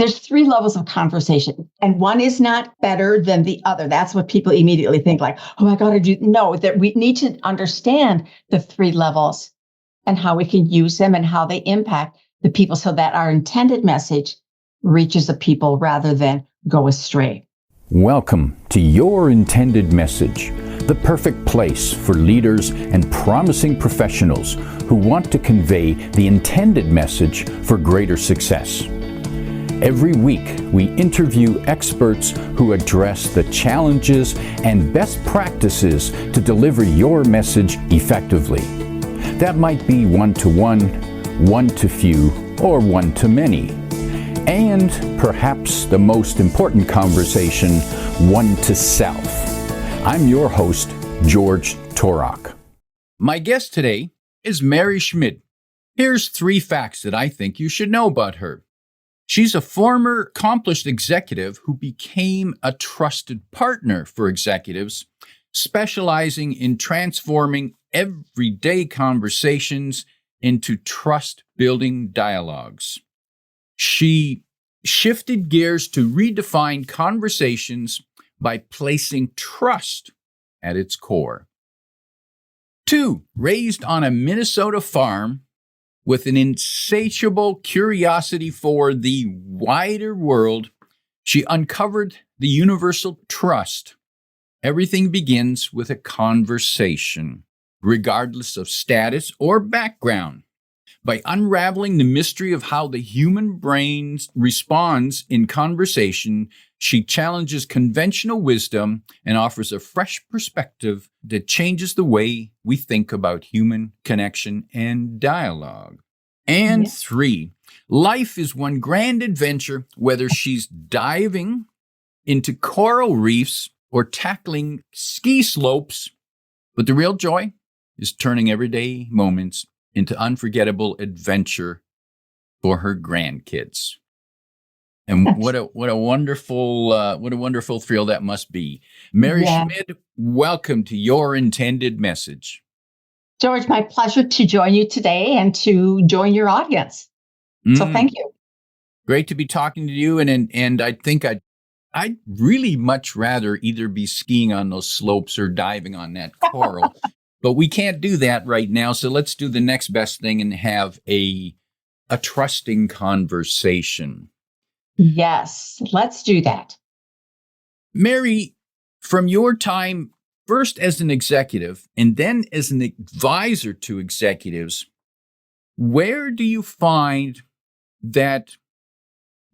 There's three levels of conversation, and one is not better than the other. That's what people immediately think, like, oh, I got to do. No, that we need to understand the three levels and how we can use them and how they impact the people so that our intended message reaches the people rather than go astray. Welcome to Your Intended Message, the perfect place for leaders and promising professionals who want to convey the intended message for greater success. Every week, we interview experts who address the challenges and best practices to deliver your message effectively. That might be one-to-one, one-to-few, or one-to-many. And perhaps the most important conversation, one-to-self. I'm your host, George Torok. My guest today is Mary Schmid. Here's 3 facts that I think you should know about her. She's a former accomplished executive who became a trusted partner for executives, specializing in transforming everyday conversations into trust-building dialogues. She shifted gears to redefine conversations by placing trust at its core. 2, raised on a Minnesota farm with an insatiable curiosity for the wider world, she uncovered the universal trust. Everything begins with a conversation, regardless of status or background. By unraveling the mystery of how the human brain responds in conversation, she challenges conventional wisdom and offers a fresh perspective that changes the way we think about human connection and dialogue. And 3, life is one grand adventure, whether she's diving into coral reefs or tackling ski slopes. But the real joy is turning everyday moments into unforgettable adventure for her grandkids. And what a wonderful thrill that must be. Mary Schmid, welcome to Your Intended Message. George, my pleasure to join you today and to join your audience. So thank you. Great to be talking to you. And I think I'd really much rather either be skiing on those slopes or diving on that coral. But we can't do that right now, so let's do the next best thing and have a trusting conversation. Yes, let's do that. Mary, from your time, first as an executive and then as an advisor to executives, where do you find that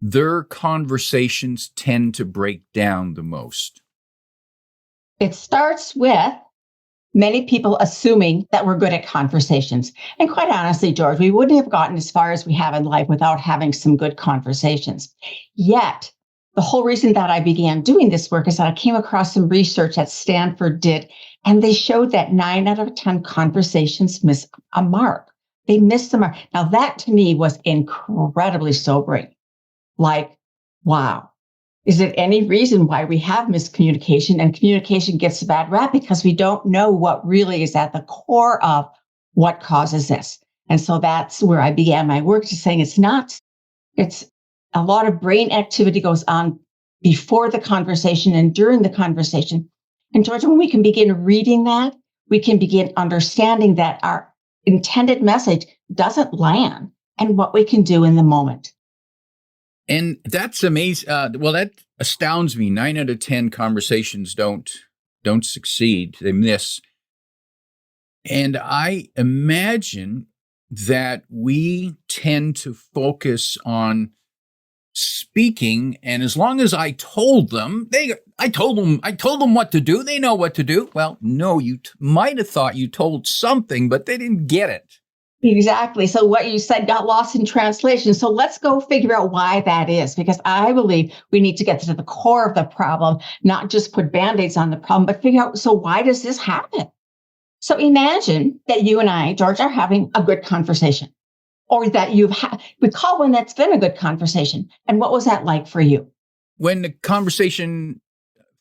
their conversations tend to break down the most? It starts with many people assuming that we're good at conversations. And quite honestly, George, we wouldn't have gotten as far as we have in life without having some good conversations. Yet, the whole reason that I began doing this work is that I came across some research that Stanford did, and they showed that 9 out of 10 conversations miss a mark. They missed the mark. Now, that to me was incredibly sobering. Like, wow. Is there any reason why we have miscommunication and communication gets a bad rap? Because we don't know what really is at the core of what causes this. And so that's where I began my work, to saying it's a lot of brain activity goes on before the conversation and during the conversation. And George, when we can begin reading that, we can begin understanding that our intended message doesn't land and what we can do in the moment. And that's amazing. Well, that astounds me. 9 out of 10 conversations don't succeed. They miss. And I imagine that we tend to focus on speaking. And as long as I told them what to do, they know what to do. Well, no, you might have thought you told something, but they didn't get it. Exactly. So what you said got lost in translation. So let's go figure out why that is, because I believe we need to get to the core of the problem, not just put Band-Aids on the problem, but figure out, so why does this happen? So imagine that you and I, George, are having a good conversation, or that recall when that's been a good conversation. And what was that like for you? When the conversation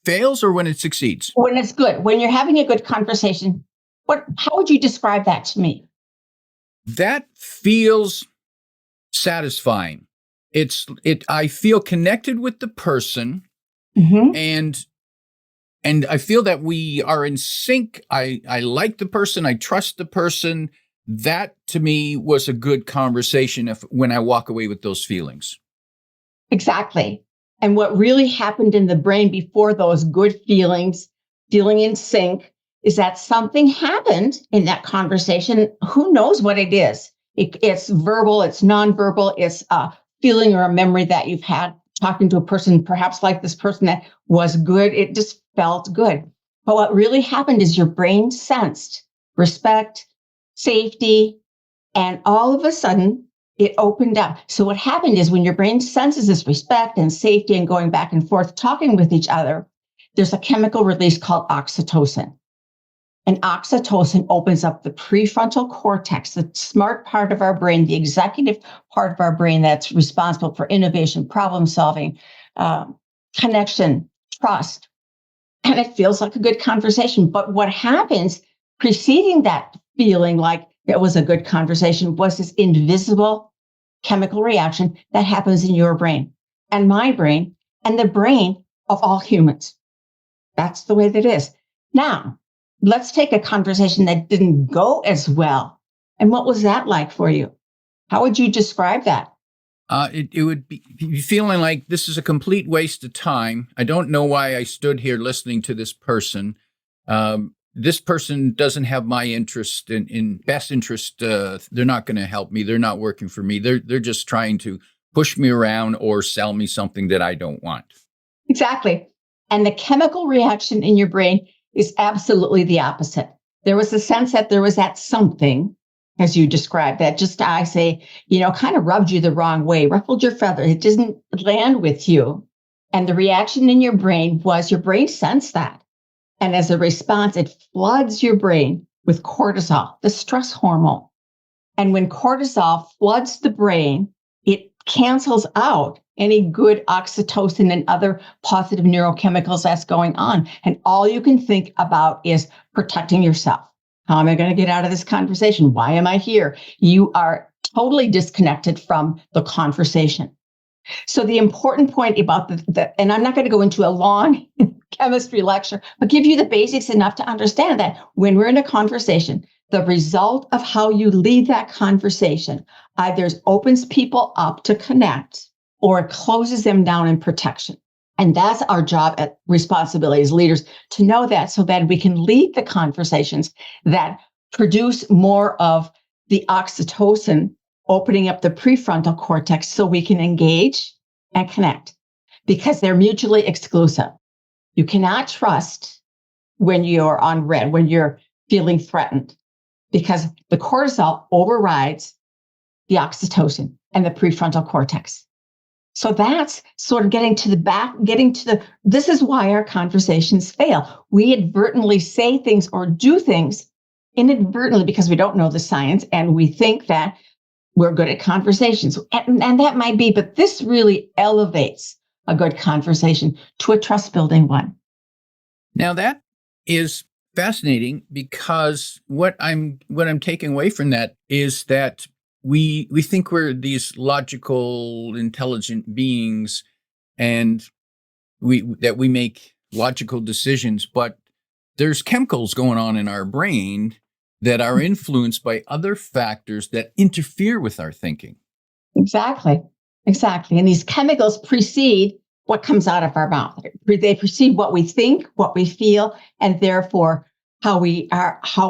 fails or when it succeeds? When it's good, when you're having a good conversation, how would you describe that to me? That feels satisfying. I feel connected with the person, Mm-hmm. and I feel that we are in sync. I like the person. I trust the person. That to me was a good conversation when I walk away with those feelings. Exactly. And what really happened in the brain before those good feelings, feeling in sync, is that something happened in that conversation. Who knows what it is? It's verbal, it's nonverbal, it's a feeling or a memory that you've had talking to a person, perhaps like this person that was good. It just felt good. But what really happened is your brain sensed respect, safety, and all of a sudden, it opened up. So what happened is when your brain senses this respect and safety and going back and forth, talking with each other, there's a chemical release called oxytocin. And oxytocin opens up the prefrontal cortex, the smart part of our brain, the executive part of our brain that's responsible for innovation, problem solving, connection, trust. And it feels like a good conversation. But what happens preceding that feeling like it was a good conversation was this invisible chemical reaction that happens in your brain and my brain and the brain of all humans. That's the way that it is. Now, let's take a conversation that didn't go as well. And what was that like for you? How would you describe that? It would be feeling like this is a complete waste of time. I don't know why I stood here listening to this person. This person doesn't have my interest in best interest. They're not going to help me. They're not working for me. They're just trying to push me around or sell me something that I don't want. Exactly. And the chemical reaction in your brain is absolutely the opposite. There was a sense that there was that something, as you described, that just, I say, kind of rubbed you the wrong way, ruffled your feather. It didn't land with you. And the reaction in your brain was your brain sensed that. And as a response, it floods your brain with cortisol, the stress hormone. And when cortisol floods the brain, it cancels out any good oxytocin and other positive neurochemicals that's going on. And all you can think about is protecting yourself. How am I going to get out of this conversation? Why am I here? You are totally disconnected from the conversation. So the important point about and I'm not going to go into a long chemistry lecture, but give you the basics enough to understand that when we're in a conversation, the result of how you lead that conversation either opens people up to connect or it closes them down in protection. And that's our job at responsibility as leaders, to know that so that we can lead the conversations that produce more of the oxytocin, opening up the prefrontal cortex so we can engage and connect, because they're mutually exclusive. You cannot trust when you're on red, when you're feeling threatened, because the cortisol overrides the oxytocin and the prefrontal cortex. So that's sort of this is why our conversations fail. We inadvertently say things or do things inadvertently because we don't know the science and we think that we're good at conversations. And that might be, but this really elevates a good conversation to a trust building one. Now that is fascinating, because what I'm taking away from that is that we think we're these logical, intelligent beings, and we make logical decisions, but there's chemicals going on in our brain that are influenced by other factors that interfere with our thinking. Exactly. And these chemicals precede what comes out of our mouth. They precede what we think, what we feel, and therefore how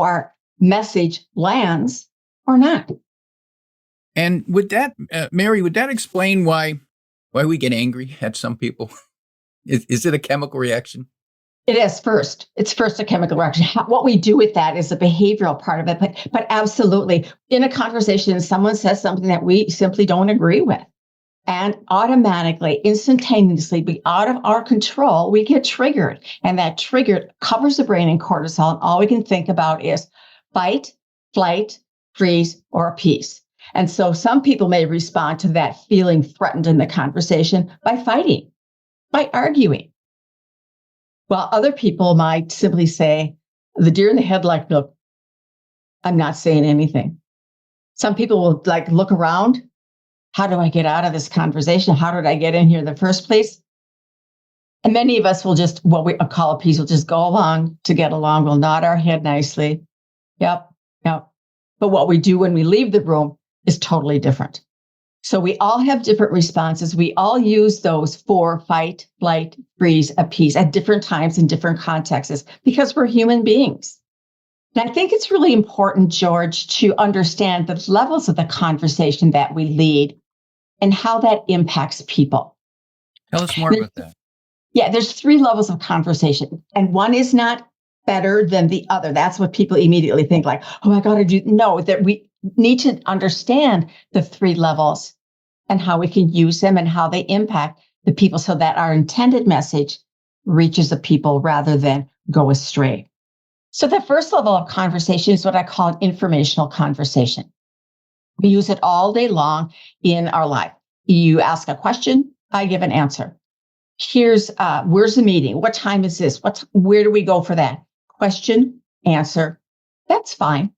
our message lands or not. And would that, Mary, would that explain why we get angry at some people? Is it a chemical reaction? It is first. It's first a chemical reaction. What we do with that is a behavioral part of it. But absolutely, in a conversation, someone says something that we simply don't agree with. And automatically, instantaneously, out of our control, we get triggered. And that trigger covers the brain in cortisol. And all we can think about is fight, flight, freeze, or appease. And so some people may respond to that feeling threatened in the conversation by fighting, by arguing. While other people might simply say, the deer in the headlight, look, I'm not saying anything. Some people will look around, how do I get out of this conversation? How did I get in here in the first place? And many of us will just, what we call a piece, will just go along to get along. We'll nod our head nicely. Yep, yep. But what we do when we leave the room is totally different. So we all have different responses. We all use those 4: fight, flight, freeze, appease at different times in different contexts because we're human beings. And I think it's really important, George, to understand the levels of the conversation that we lead and how that impacts people. Tell us more about that. Yeah, there's 3 levels of conversation, and one is not better than the other. That's what people immediately think, like, oh, I got to do. No, that we need to understand the 3 levels and how we can use them and how they impact the people so that our intended message reaches the people rather than go astray. So the first level of conversation is what I call an informational conversation. We use it all day long in our life. You ask a question, I give an answer. Here's where's the meeting? What time is this? Where do we go for that? Question, answer. That's fine.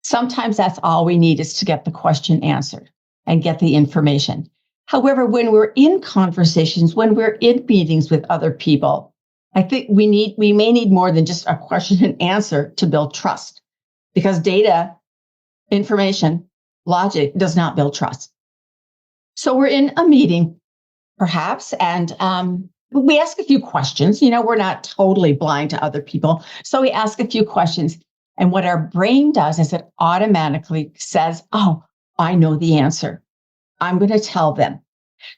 Sometimes that's all we need is to get the question answered and get the information. However, when we're in conversations, when we're in meetings with other people, I think we may need more than just a question and answer to build trust, because data, information, logic does not build trust. So we're in a meeting, perhaps, and we ask a few questions. We're not totally blind to other people. So we ask a few questions. And what our brain does is it automatically says, oh, I know the answer. I'm going to tell them.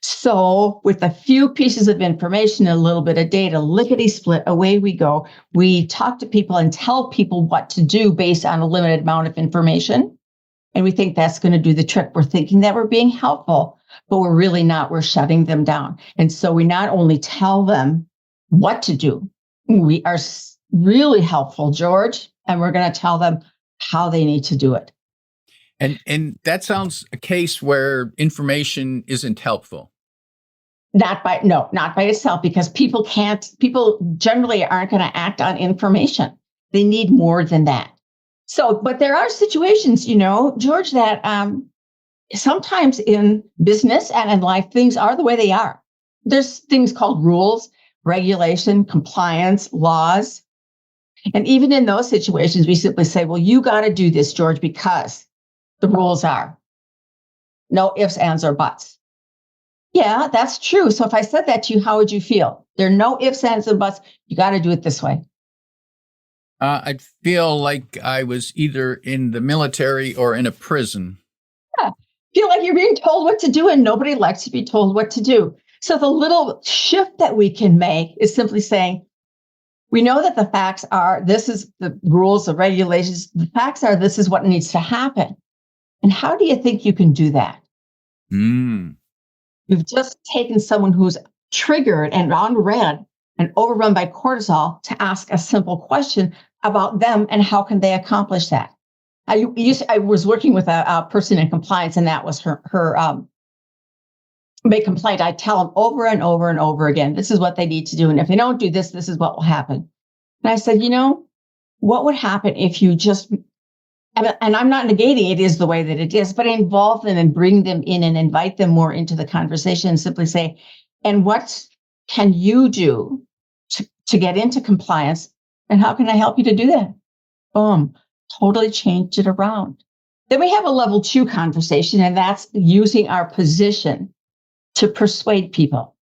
So with a few pieces of information, a little bit of data, lickety split, away we go. We talk to people and tell people what to do based on a limited amount of information. And we think that's going to do the trick. We're thinking that we're being helpful, but we're really not. We're shutting them down. And so we not only tell them what to do, we are really helpful, George, and we're going to tell them how they need to do it. And that sounds a case where information isn't helpful. Not by itself, because people generally aren't going to act on information. They need more than that. So, but there are situations, George, that sometimes in business and in life, things are the way they are. There's things called rules, regulation, compliance, laws. And even in those situations, we simply say, well, you got to do this, George, because the rules are. No ifs, ands, or buts. Yeah, that's true. So if I said that to you, how would you feel? There are no ifs, ands, and buts. You got to do it this way. I'd feel like I was either in the military or in a prison. Yeah, feel like you're being told what to do, and nobody likes to be told what to do. So the little shift that we can make is simply saying, we know that the facts are, this is the rules, the regulations. The facts are, this is what needs to happen. And how do you think you can do that? You've just taken someone who's triggered and on red and overrun by cortisol to ask a simple question about them and how can they accomplish that. I was working with a person in compliance, and that was her big complaint. I tell them over and over and over again, this is what they need to do. And if they don't do this, this is what will happen. And I said, what would happen if you just, and I'm not negating it is the way that it is, but involve them and bring them in and invite them more into the conversation and simply say, and what can you do to get into compliance? And how can I help you to do that? Boom, totally changed it around. Then we have a level 2 conversation, and that's using our position to persuade people.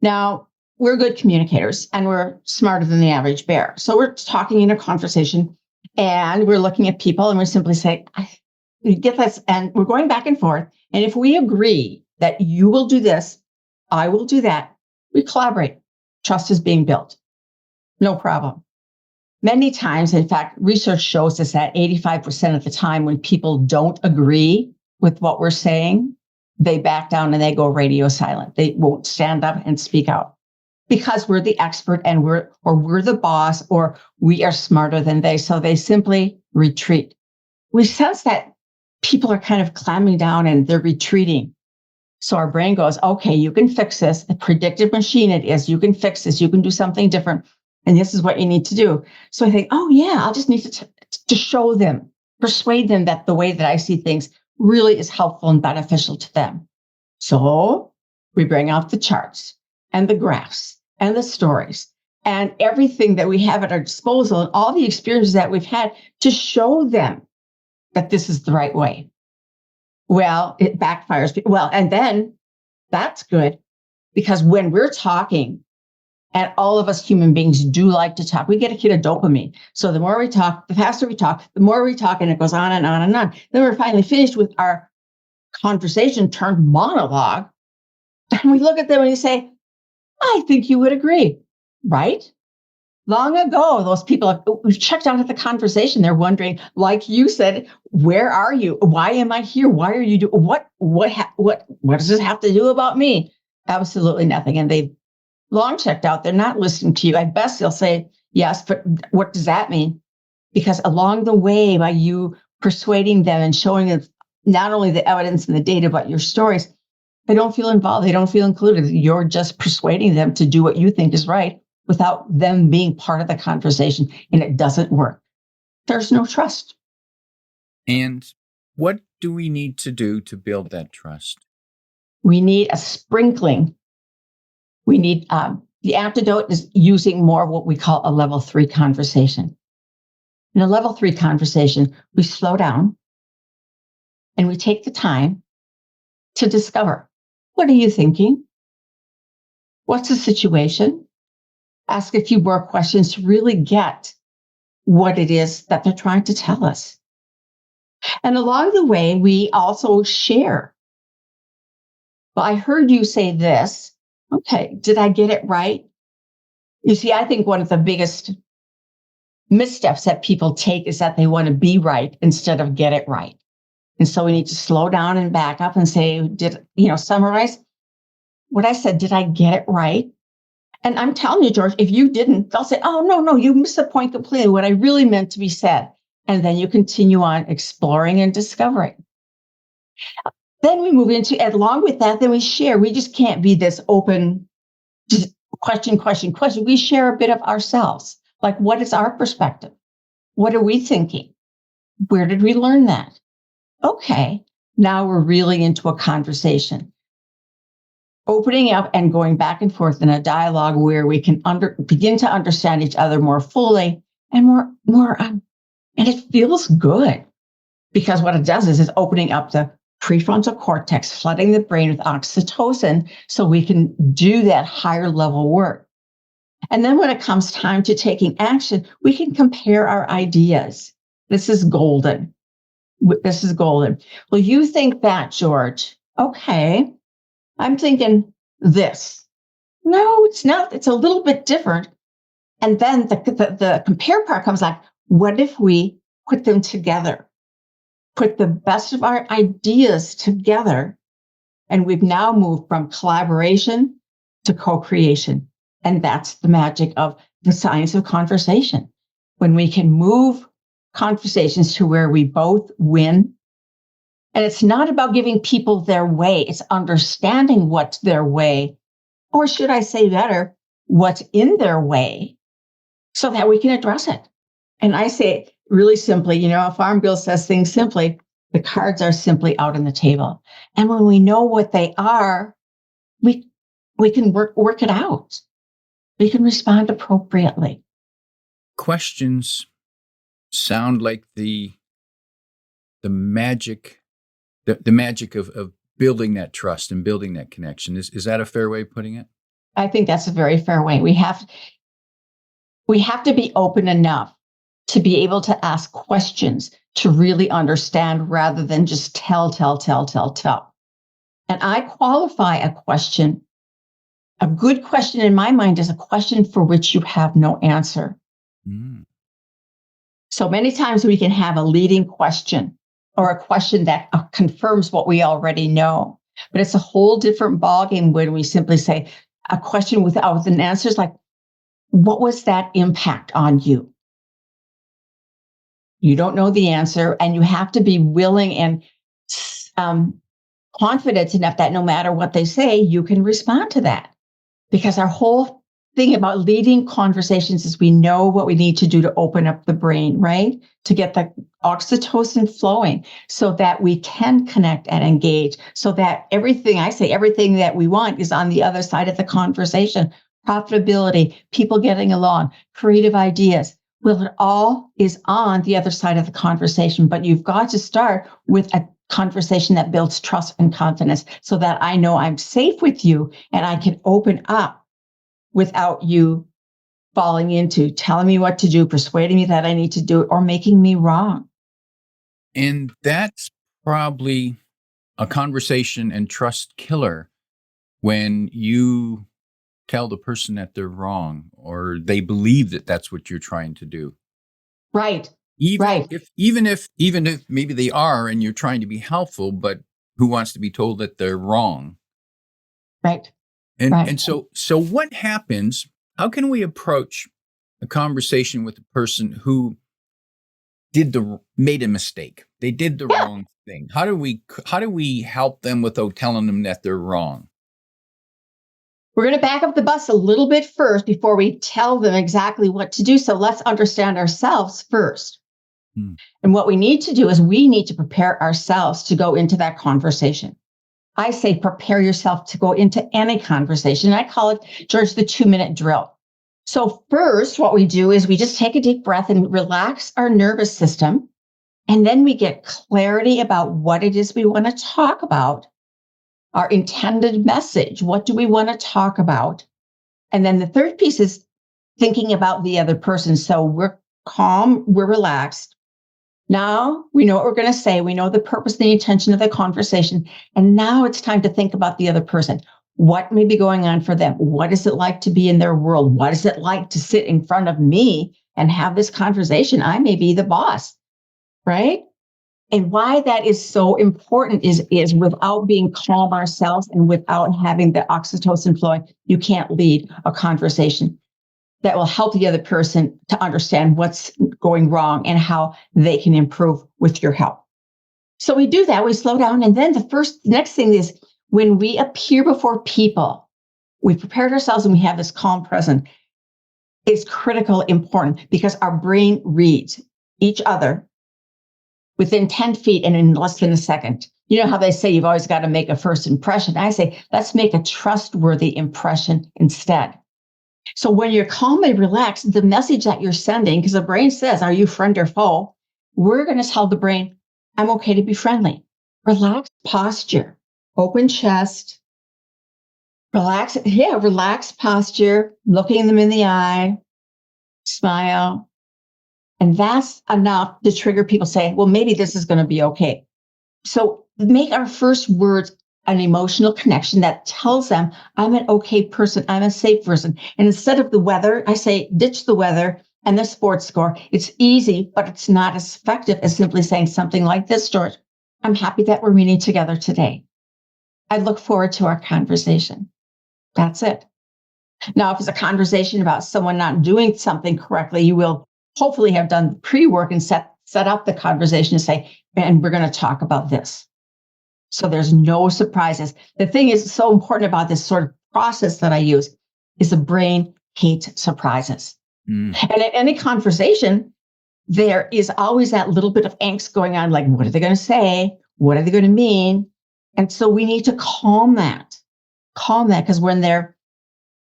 Now, we're good communicators and we're smarter than the average bear. So we're talking in a conversation and we're looking at people and we simply say, we get this, and we're going back and forth. And if we agree that you will do this, I will do that, we collaborate. Trust is being built. No problem. Many times, in fact, research shows us that 85% of the time when people don't agree with what we're saying, they back down and they go radio silent. They won't stand up and speak out because we're the expert and we're the boss, or we are smarter than they. So they simply retreat. We sense that people are kind of clamming down and they're retreating. So our brain goes, okay, you can fix this. The predictive machine it is. You can fix this. You can do something different. And this is what you need to do. So I think, oh yeah, I'll just need to show them, persuade them that the way that I see things really is helpful and beneficial to them. So we bring out the charts and the graphs and the stories and everything that we have at our disposal and all the experiences that we've had to show them that this is the right way. Well, it backfires. Well, and then that's good because when we're talking, and all of us human beings do like to talk, we get a hit of dopamine. So the more we talk, the faster we talk, the more we talk, and it goes on and on and on. Then we're finally finished with our conversation turned monologue. And we look at them and we say, I think you would agree, right? Long ago, those people have checked out of the conversation. They're wondering, like you said, where are you? Why am I here? Why are you doing what does this have to do about me? Absolutely nothing. And they've long checked out. They're not listening to you. At best, they'll say yes, but what does that mean? Because along the way, by you persuading them and showing them not only the evidence and the data, but your stories, they don't feel involved. They don't feel included. You're just persuading them to do what you think is right without them being part of the conversation, and it doesn't work. There's no trust. And what do we need to do to build that trust? We need a sprinkling. We need the antidote is using more of what we call a level 3 conversation. In a level 3 conversation, we slow down and we take the time to discover, what are you thinking? What's the situation? Ask a few more questions to really get what it is that they're trying to tell us. And along the way, we also share. Well, I heard you say this. Okay, did I get it right? You see, I think one of the biggest missteps that people take is that they want to be right instead of get it right. And so we need to slow down and back up and say, summarize what I said. Did I get it right? And I'm telling you, George, if you didn't, they'll say, oh, no, you missed the point completely, what I really meant to be said. And then you continue on exploring and discovering. Then we move into, along with that, then we share. We just can't be this open, just question. We share a bit of ourselves. Like, what is our perspective? What are we thinking? Where did we learn that? Okay, now we're really into a conversation. Opening up and going back and forth in a dialogue where we can begin to understand each other more fully and more, and it feels good because what it does is opening up the prefrontal cortex, flooding the brain with oxytocin so we can do that higher level work. And then when it comes time to taking action, we can compare our ideas. This is golden. Well, you think that, George. Okay. I'm thinking this. No, it's not. It's a little bit different. And then the compare part comes like, what if we put them together? Put the best of our ideas together. And we've now moved from collaboration to co-creation. And that's the magic of the science of conversation. When we can move conversations to where we both win. And it's not about giving people their way. It's understanding what's their way, or should I say better, what's in their way so that we can address it. And I say it really simply, Farm Bill says things simply, the cards are simply out on the table. And when we know what they are, we can work it out. We can respond appropriately. Questions sound like the magic of building that trust and building that connection. Is that a fair way of putting it? I think that's a very fair way. We have to be open enough to be able to ask questions to really understand rather than just tell. And I qualify a question. A good question in my mind is a question for which you have no answer. Mm. So many times we can have a leading question or a question that confirms what we already know. But it's a whole different ballgame when we simply say a question without an answer is like, what was that impact on you? You don't know the answer, and you have to be willing and confident enough that no matter what they say, you can respond to that. Because our whole thing about leading conversations is we know what we need to do to open up the brain, right? To get the oxytocin flowing so that we can connect and engage, so that everything that we want is on the other side of the conversation. Profitability, people getting along, creative ideas. Well, it all is on the other side of the conversation, but you've got to start with a conversation that builds trust and confidence so that I know I'm safe with you and I can open up without you falling into telling me what to do, persuading me that I need to do it, or making me wrong. And that's probably a conversation and trust killer when you tell the person that they're wrong or they believe that that's what you're trying to do. Right. Even if maybe they are and you're trying to be helpful, but who wants to be told that they're wrong? Right. And so what happens? How can we approach a conversation with a person who made a mistake? They did the wrong thing. How do we help them without telling them that they're wrong? We're going to back up the bus a little bit first before we tell them exactly what to do. So let's understand ourselves first. And what we need to do is we need to prepare ourselves to go into that conversation. I say prepare yourself to go into any conversation. I call it, George, the 2-minute drill. So first, what we do is we just take a deep breath and relax our nervous system. And then we get clarity about what it is we want to talk about, our intended message. What do we want to talk about? And then the third piece is thinking about the other person. So we're calm, we're relaxed. Now we know what we're going to say. We know the purpose and the intention of the conversation. And now it's time to think about the other person. What may be going on for them? What is it like to be in their world? What is it like to sit in front of me and have this conversation? I may be the boss, right? And why that is so important is without being calm ourselves and without having the oxytocin flowing, you can't lead a conversation that will help the other person to understand what's going wrong and how they can improve with your help. So we do that, we slow down. And then the next thing is when we appear before people, we've prepared ourselves and we have this calm presence. It's critical, important because our brain reads each other within 10 feet and in less than a second. You know how they say you've always got to make a first impression. I say, let's make a trustworthy impression instead. So when you're calm and relaxed, the message that you're sending, because the brain says, are you friend or foe? We're going to tell the brain, I'm okay to be friendly. Relaxed posture, open chest, relaxed posture, looking them in the eye, smile. And that's enough to trigger people say, well, maybe this is going to be okay. So make our first words an emotional connection that tells them I'm an okay person, I'm a safe person. And instead of the weather, I say, ditch the weather and the sports score. It's easy, but it's not as effective as simply saying something like this, George. I'm happy that we're meeting together today. I look forward to our conversation. That's it. Now, if it's a conversation about someone not doing something correctly, you will hopefully have done the pre-work and set up the conversation to say, and we're going to talk about this. So there's no surprises. The thing is so important about this sort of process that I use is the brain hates surprises. And at any conversation, there is always that little bit of angst going on, like, what are they going to say? What are they going to mean? And so we need to calm that, because when they're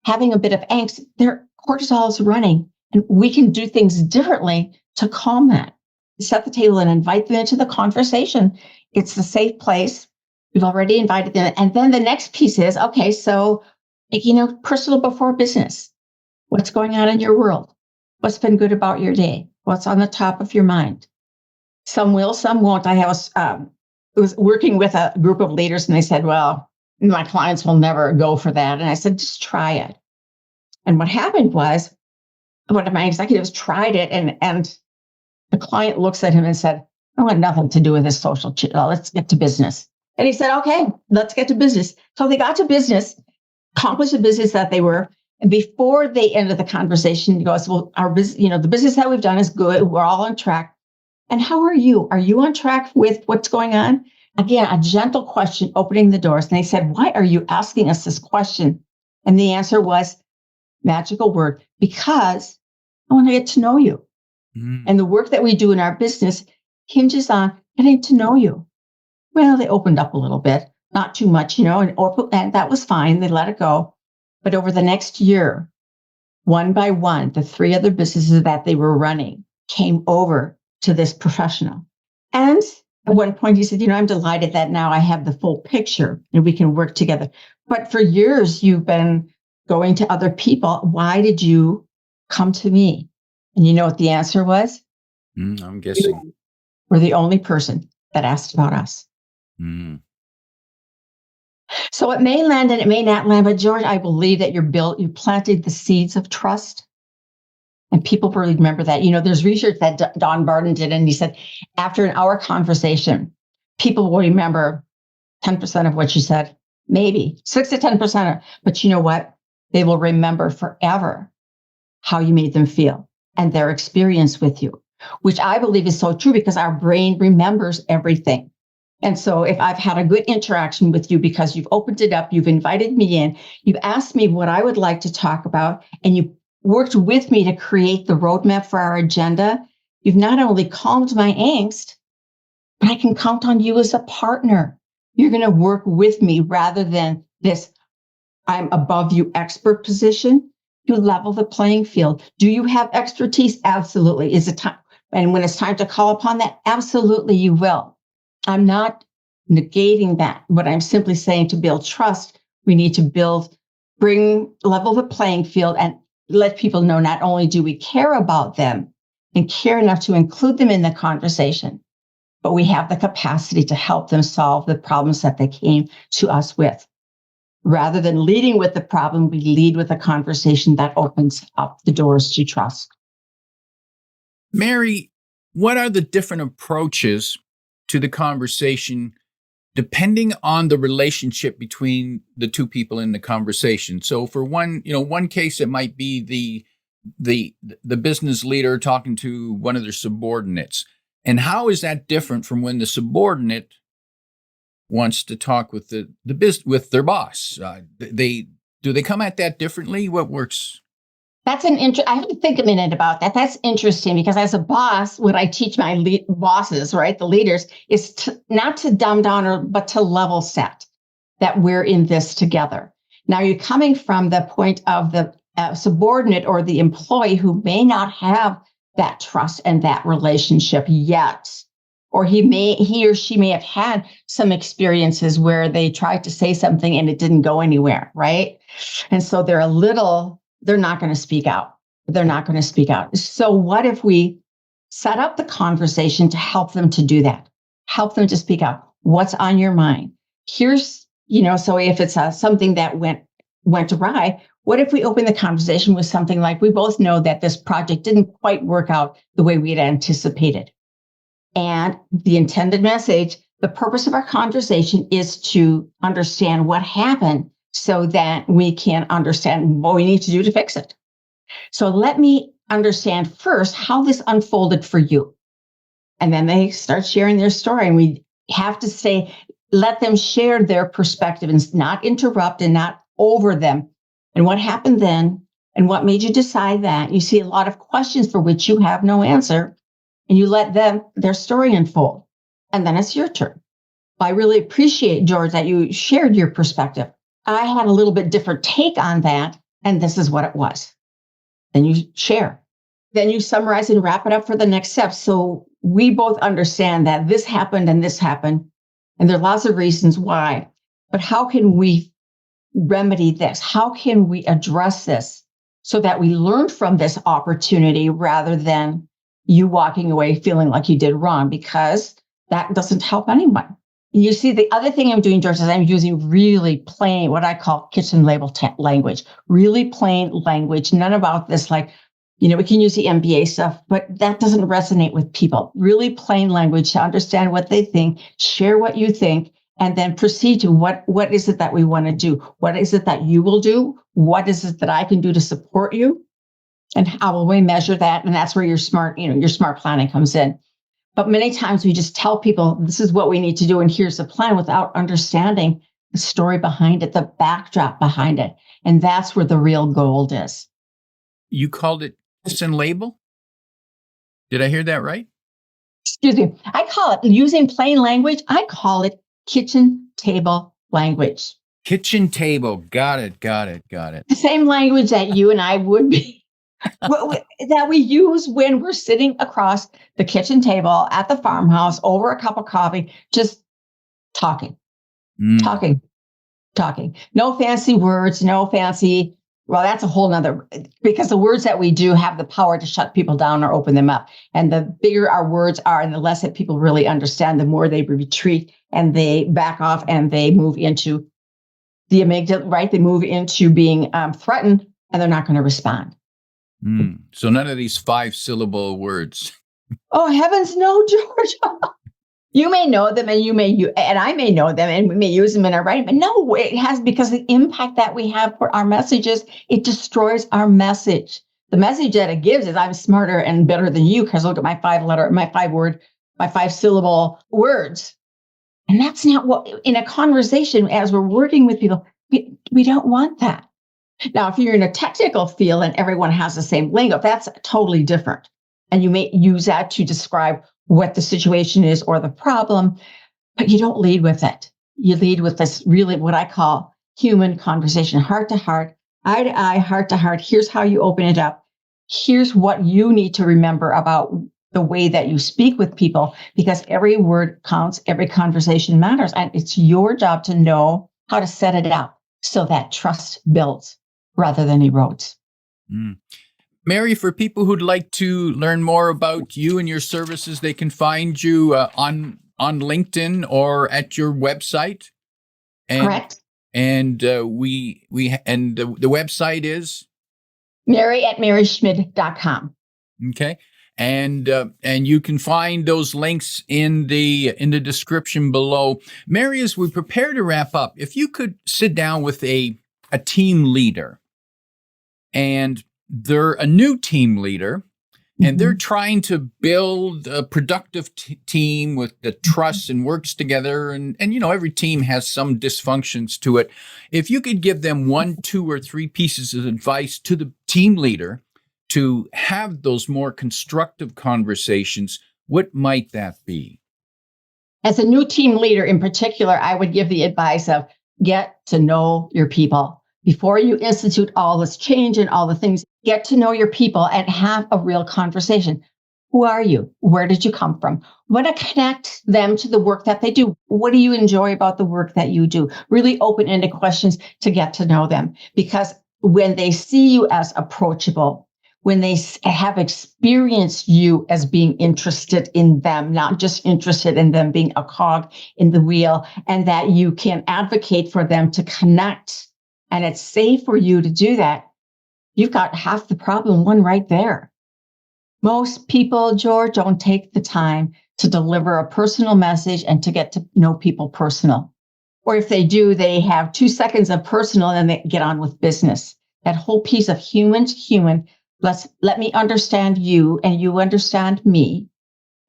having a bit of angst, their cortisol is running, and we can do things differently to calm that. Set the table and invite them into the conversation. It's a safe place. We've already invited them. And then the next piece is, okay, so, personal before business. What's going on in your world? What's been good about your day? What's on the top of your mind? Some will, some won't. I was working with a group of leaders and they said, well, my clients will never go for that. And I said, just try it. And what happened was one of my executives tried it and the client looks at him and said, I want nothing to do with this social shit. Let's get to business. And he said, okay, let's get to business. So they got to business, accomplished the business that they were. And before they ended the conversation, he goes, well, our business, the business that we've done is good. We're all on track. And how are you? Are you on track with what's going on? Again, a gentle question, opening the doors. And they said, why are you asking us this question? And the answer was, magical word, because I want to get to know you. And the work that we do in our business hinges on getting to know you. Well, they opened up a little bit, not too much, and that was fine. They let it go. But over the next year, one by one, the 3 other businesses that they were running came over to this professional. And at one point he said, I'm delighted that now I have the full picture and we can work together. But for years, you've been going to other people. Why did you come to me? And you know what the answer was? I'm guessing. We're the only person that asked about us. So it may land and it may not land, but George, I believe that you planted the seeds of trust. And people really remember that. There's research that Don Barton did, and he said, after an hour conversation, people will remember 10% of what you said, maybe 6 to 10%. But you know what? They will remember forever how you made them feel and their experience with you, which I believe is so true because our brain remembers everything. And so if I've had a good interaction with you because you've opened it up, you've invited me in, you've asked me what I would like to talk about, and you worked with me to create the roadmap for our agenda, you've not only calmed my angst, but I can count on you as a partner. You're going to work with me rather than this I'm above you expert position. You level the playing field. Do you have expertise? Absolutely. Is it time? And when it's time to call upon that, absolutely you will. I'm not negating that. What I'm simply saying, to build trust, we need to level the playing field and let people know not only do we care about them and care enough to include them in the conversation, but we have the capacity to help them solve the problems that they came to us with. Rather than leading with the problem, we lead with a conversation that opens up the doors to trust. Mary, what are the different approaches to the conversation depending on the relationship between the two people in the conversation? So for one case, it might be the business leader talking to one of their subordinates. And how is that different from when the subordinate wants to talk with with their boss? Do they come at that differently? What works? I have to think a minute about that. That's interesting because as a boss, what I teach my bosses, right, the leaders, is not to dumb down but to level set that we're in this together. Now you're coming from the point of the subordinate or the employee who may not have that trust and that relationship yet. Or he or she may have had some experiences where they tried to say something and it didn't go anywhere, right? And so they're not going to speak out. They're not going to speak out. So what if we set up the conversation to help them to do that? Help them to speak out. What's on your mind? Here's, so if it's something that went awry, what if we open the conversation with something like, we both know that this project didn't quite work out the way we had anticipated. And the intended message, the purpose of our conversation is to understand what happened so that we can understand what we need to do to fix it. So let me understand first how this unfolded for you. And then they start sharing their story. And we have to let them share their perspective and not interrupt and not over them. And what happened then? And what made you decide that? You see a lot of questions for which you have no answer. And you let their story unfold. And then it's your turn. I really appreciate, George, that you shared your perspective. I had a little bit different take on that, and this is what it was. Then you share. Then you summarize and wrap it up for the next step. So we both understand that this happened and this happened, and there are lots of reasons why. But how can we remedy this? How can we address this so that we learn from this opportunity rather than you walking away feeling like you did wrong, because that doesn't help anyone. You see, the other thing I'm doing, George, is I'm using really plain, what I call kitchen label language, really plain language, none about this, we can use the MBA stuff, but that doesn't resonate with people. Really plain language to understand what they think, share what you think, and then proceed to what is it that we want to do? What is it that you will do? What is it that I can do to support you? And how will we measure that? And that's where your smart planning comes in. But many times we just tell people, this is what we need to do, and here's the plan, without understanding the story behind it, the backdrop behind it. And that's where the real gold is. You called it kiss and label? Did I hear that right? Excuse me. I call it, using plain language, I call it kitchen table language. Kitchen table. Got it. Got it. Got it. The same language that you and I would be, that we use when we're sitting across the kitchen table at the farmhouse over a cup of coffee, just talking, talking, talking. No fancy words, no fancy, well, that's a whole nother, because the words that we do have the power to shut people down or open them up. And the bigger our words are and the less that people really understand, the more they retreat and they back off and they move into the amygdala, right? They move into being threatened and they're not going to respond. So none of these 5-syllable words. Oh, heavens, no, George. You may know them and I may know them and we may use them in our writing, but no, it has, because the impact that we have for our messages, it destroys our message. The message that it gives is I'm smarter and better than you because look at my 5-syllable words. And that's not what, in a conversation, as we're working with people, we don't want that. Now, if you're in a technical field and everyone has the same lingo, that's totally different. And you may use that to describe what the situation is or the problem, but you don't lead with it. You lead with this really what I call human conversation, heart to heart, eye to eye, heart to heart. Here's how you open it up. Here's what you need to remember about the way that you speak with people, because every word counts, every conversation matters. And it's your job to know how to set it up so that trust builds rather than erodes. Mary, for people who'd like to learn more about you and your services, they can find you on LinkedIn or at your website. Correct. And the website is Mary@maryschmid.com. Okay. And you can find those links in the description below. Mary, as we prepare to wrap up, if you could sit down with a team leader, and they're a new team leader, and they're trying to build a productive team with the trust and works together, and every team has some dysfunctions to it. If you could give them 1, 2, or 3 pieces of advice to the team leader to have those more constructive conversations, what might that be? As a new team leader in particular, I would give the advice of get to know your people. Before you institute all this change and all the things, get to know your people and have a real conversation. Who are you? Where did you come from? Want to connect them to the work that they do. What do you enjoy about the work that you do? Really open-ended questions to get to know them. Because when they see you as approachable, when they have experienced you as being interested in them, not just interested in them being a cog in the wheel, and that you can advocate for them to connect, and it's safe for you to do that, you've got half the problem won right there. Most people, George, don't take the time to deliver a personal message and to get to know people personal. Or if they do, they have 2 seconds of personal and then they get on with business. That whole piece of human to human, let me understand you and you understand me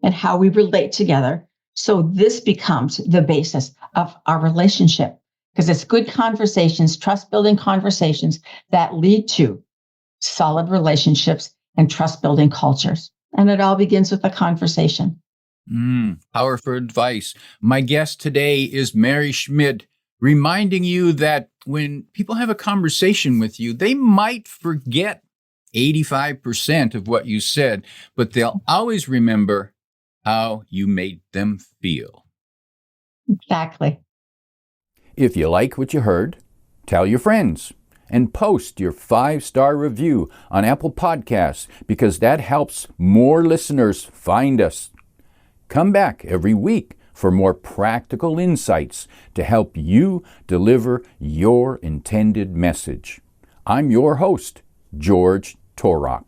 and how we relate together. So this becomes the basis of our relationship, because it's good conversations, trust-building conversations that lead to solid relationships and trust-building cultures. And it all begins with a conversation. Powerful advice. My guest today is Mary Schmid, reminding you that when people have a conversation with you, they might forget 85% of what you said, but they'll always remember how you made them feel. Exactly. If you like what you heard, tell your friends and post your 5-star review on Apple Podcasts, because that helps more listeners find us. Come back every week for more practical insights to help you deliver your intended message. I'm your host, George Torok.